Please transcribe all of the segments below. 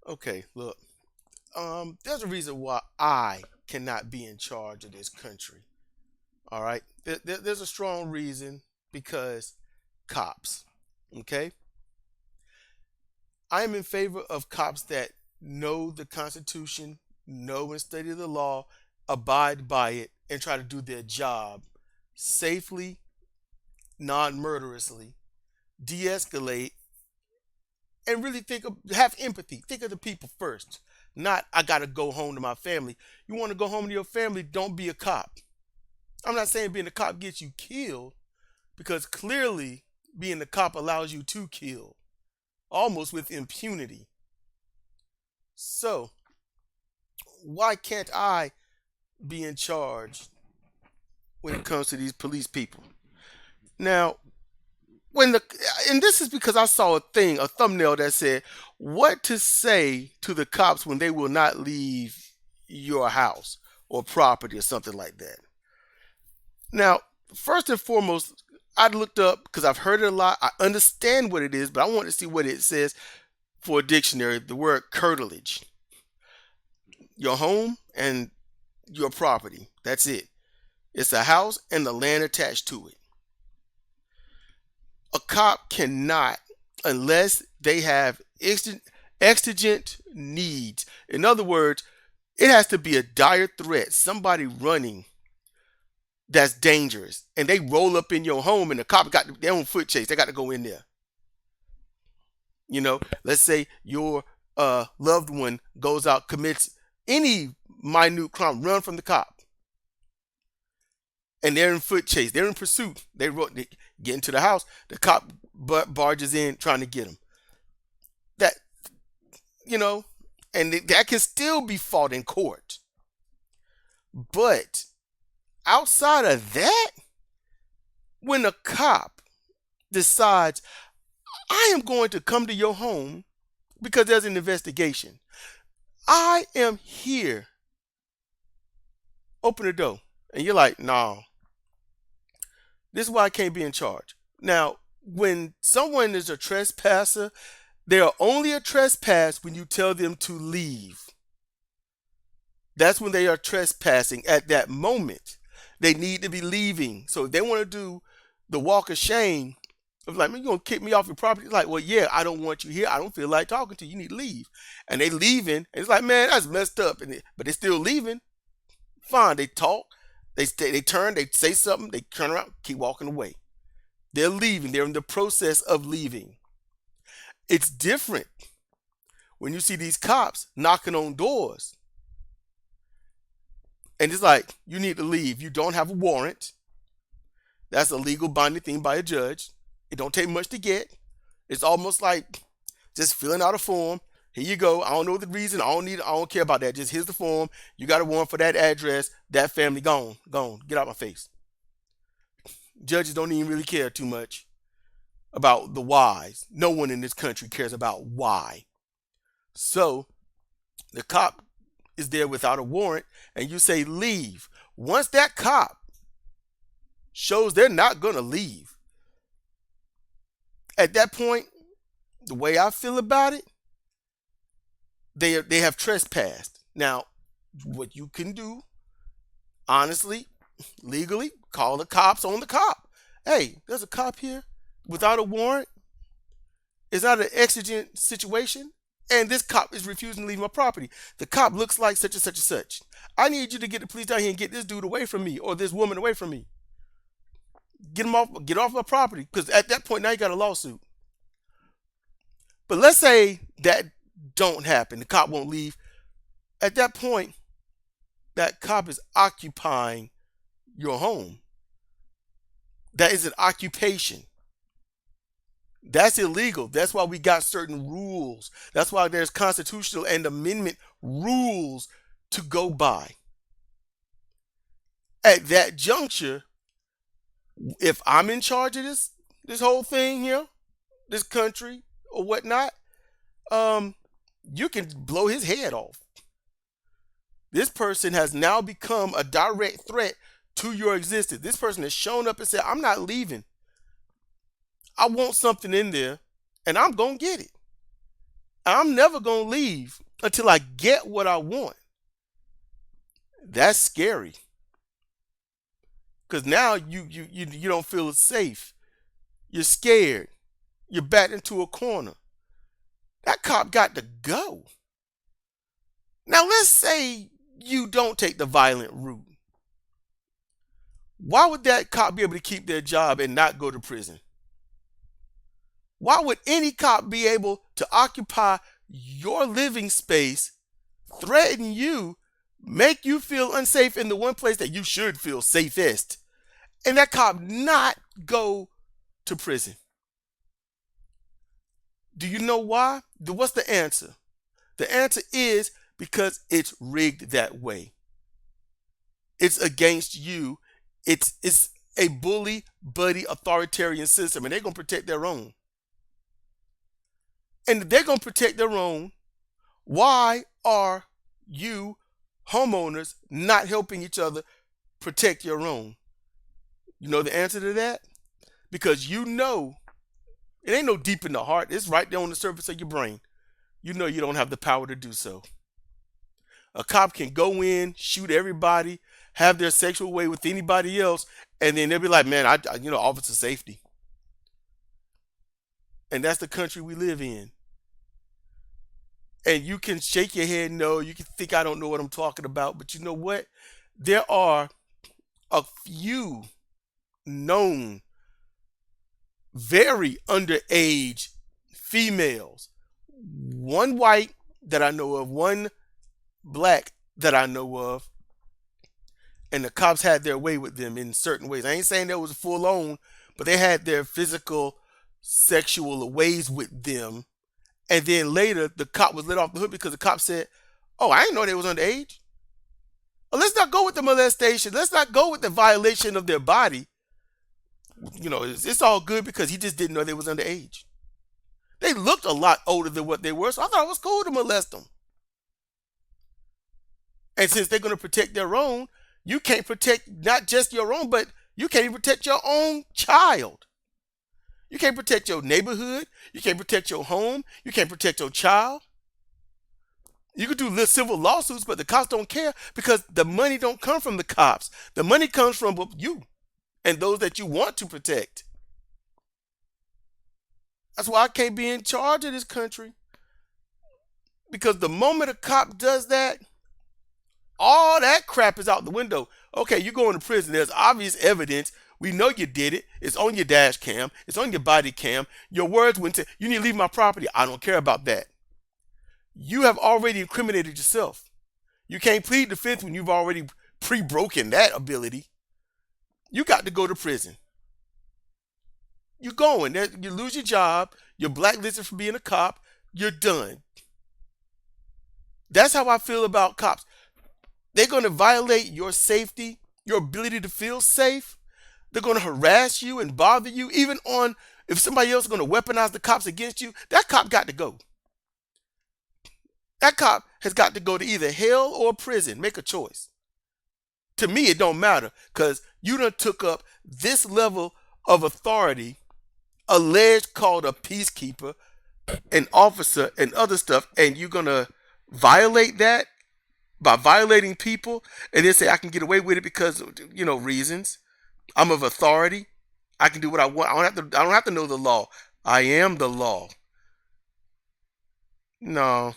Okay, look. There's a reason why I cannot be in charge of this country. All right. There's a strong reason because cops. Okay. I am in favor of cops that know the Constitution, know and study the law, abide by it, and try to do their job safely, non-murderously, de-escalate, and really have empathy. Think of the people first. Not I gotta go home to my family. You want to go home to your family? Don't be a cop. I'm not saying being a cop gets you killed, because clearly being a cop allows you to kill, almost with impunity. So why can't I be in charge when it comes to these police people? Now, when the and this is because I saw a thumbnail that said what to say to the cops when they will not leave your house or property or something like that. Now, first and foremost, I looked up because I've heard it a lot. I understand what it is, but I want to see what it says for a dictionary. The word curtilage, your home and your property. That's it. It's a house and the land attached to it. A cop cannot, unless they have exigent needs. In other words, it has to be a dire threat, somebody running that's dangerous, and they roll up in your home, and the cop got their own foot chase. They got to go in there. Let's say your loved one goes out, commits any minute crime, run from the cop, and they're in foot chase. They're in pursuit. They get into the house. The cop barges in trying to get them. That you know, and that can still be fought in court. But outside of that, when a cop decides I am going to come to your home because there's an investigation, I am here. Open the door, and you're like, "No, this is why I can't be in charge." Now, when someone is a trespasser, they are only a trespass when you tell them to leave. That's when they are trespassing at that moment. They need to be leaving. So if they want to do the walk of shame of like, man, you gonna kick me off your property? Like, well, yeah, I don't want you here. I don't feel like talking to you. You need to leave. And they leaving. And it's like, man, that's messed up. But they're still leaving. Fine. They talk. They turn. They say something. They turn around. Keep walking away. They're leaving. They're in the process of leaving. It's different when you see these cops knocking on doors. And it's like, you need to leave. You don't have a warrant. That's a legal binding thing by a judge. It don't take much to get. It's almost like just filling out a form. Here you go. I don't know the reason. I don't care about that. Just here's the form. You got a warrant for that address. That family gone. Gone. Get out my face. Judges don't even really care too much about the whys. No one in this country cares about why. So the cop is there without a warrant, and you say leave. Once that cop shows they're not going to leave, at that point, the way I feel about it, they have trespassed. Now, what you can do, honestly, legally, call the cops on the cop. Hey, there's a cop here without a warrant. It's not an exigent situation, and this cop is refusing to leave my property. The cop looks like such and such and such. I need you to get the police down here and get this dude away from me or this woman away from me. Get off my property, because at that point now you got a lawsuit. But let's say that don't happen. The cop won't leave. At that point, that cop is occupying your home. That is an occupation. That's illegal. That's why we got certain rules. That's why there's constitutional and amendment rules to go by. At that juncture, if I'm in charge of this whole thing here, this country or whatnot, you can blow his head off. This person has now become a direct threat to your existence. This person has shown up and said, I'm not leaving. I want something in there, and I'm going to get it. I'm never going to leave until I get what I want. That's scary. Because now you don't feel safe. You're scared. You're backed into a corner. That cop got to go. Now let's say you don't take the violent route. Why would that cop be able to keep their job and not go to prison? Why would any cop be able to occupy your living space, threaten you, make you feel unsafe in the one place that you should feel safest, and that cop not go to prison? Do you know why? What's the answer? The answer is because it's rigged that way. It's against you. It's a bully buddy authoritarian system, and they're gonna protect their own. And if they're gonna protect their own, why are you homeowners not helping each other protect your own? You know the answer to that? Because you know it ain't no deep in the heart. It's right there on the surface of your brain. You know you don't have the power to do so. A cop can go in, shoot everybody, have their sexual way with anybody else, and then they'll be like, man, officer safety. And that's the country we live in. And you can shake your head no, you can think I don't know what I'm talking about, but you know what? There are a few known very underage females, one white that I know of, one black that I know of, and the cops had their way with them in certain ways. I ain't saying that was full on, but they had their physical, sexual ways with them. And then later, the cop was let off the hook because the cop said, oh, I didn't know they was underage. Well, let's not go with the molestation. Let's not go with the violation of their body. It's all good because he just didn't know they was underage. They looked a lot older than what they were, so I thought it was cool to molest them. And since they're going to protect their own, you can't protect not just your own, but you can't even protect your own child. You can't protect your neighborhood. You can't protect your home. You can't protect your child. You could do civil lawsuits, but the cops don't care because the money don't come from the cops. The money comes from you and those that you want to protect. That's why I can't be in charge of this country. Because the moment a cop does that, all that crap is out the window. Okay, you're going to prison. There's obvious evidence. We know you did it. It's on your dash cam. It's on your body cam. Your words went to, you need to leave my property. I don't care about that. You have already incriminated yourself. You can't plead defense when you've already pre-broken that ability. You got to go to prison. You're going. You lose your job. You're blacklisted for being a cop. You're done. That's how I feel about cops. They're going to violate your safety, your ability to feel safe. They're going to harass you and bother you. Even on if somebody else is going to weaponize the cops against you, that cop got to go. That cop has got to go to either hell or prison. Make a choice. To me, it don't matter because you done took up this level of authority, alleged called a peacekeeper, an officer, and other stuff, and you're going to violate that by violating people and then say I can get away with it because reasons. I'm of authority. I can do what I want. I don't have to know the law. I am the law. No.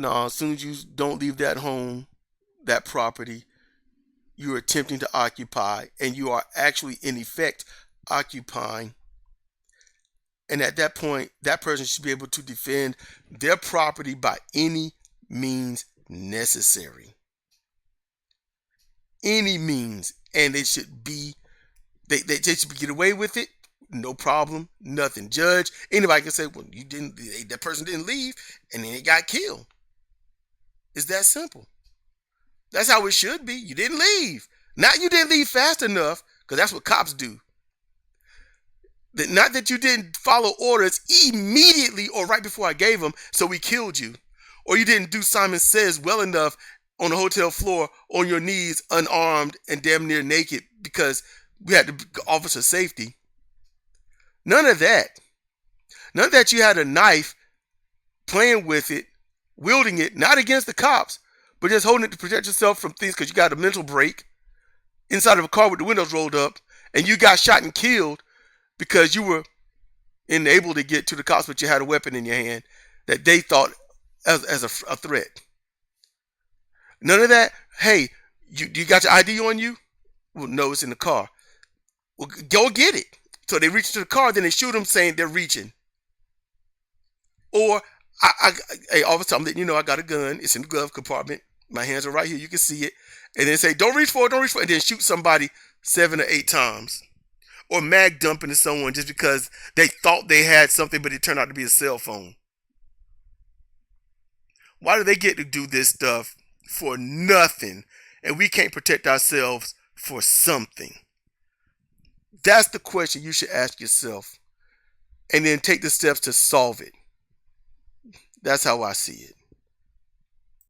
As soon as you don't leave that home, that property, you're attempting to occupy, and you are actually in effect occupying. And at that point, that person should be able to defend their property by any means necessary. Any means. And they should be, they should get away with it. No problem. Nothing. Judge, anybody can say, well, that person didn't leave and then he got killed. It's that simple. That's how it should be. You didn't leave. Not you didn't leave fast enough, because that's what cops do. Not that you didn't follow orders immediately or right before I gave them, so we killed you. Or you didn't do Simon Says well enough on the hotel floor on your knees, unarmed and damn near naked because we had to officer safety. None of that. None that you had a knife playing with it, wielding it, not against the cops, but just holding it to protect yourself from things because you got a mental break inside of a car with the windows rolled up and you got shot and killed because you were unable to get to the cops, but you had a weapon in your hand that they thought as a threat. None of that. Hey, you got your ID on you? Well, no, it's in the car. Well, go get it. So they reach to the car, then they shoot them saying they're reaching. Or, hey, all of a sudden, I'm letting you know I got a gun. It's in the glove compartment. My hands are right here. You can see it. And then say, don't reach for it, don't reach for it. And then shoot somebody 7 or 8 times. Or mag dump into someone just because they thought they had something, but it turned out to be a cell phone. Why do they get to do this stuff for nothing? And we can't protect ourselves for something? That's the question you should ask yourself. And then take the steps to solve it. That's how I see it.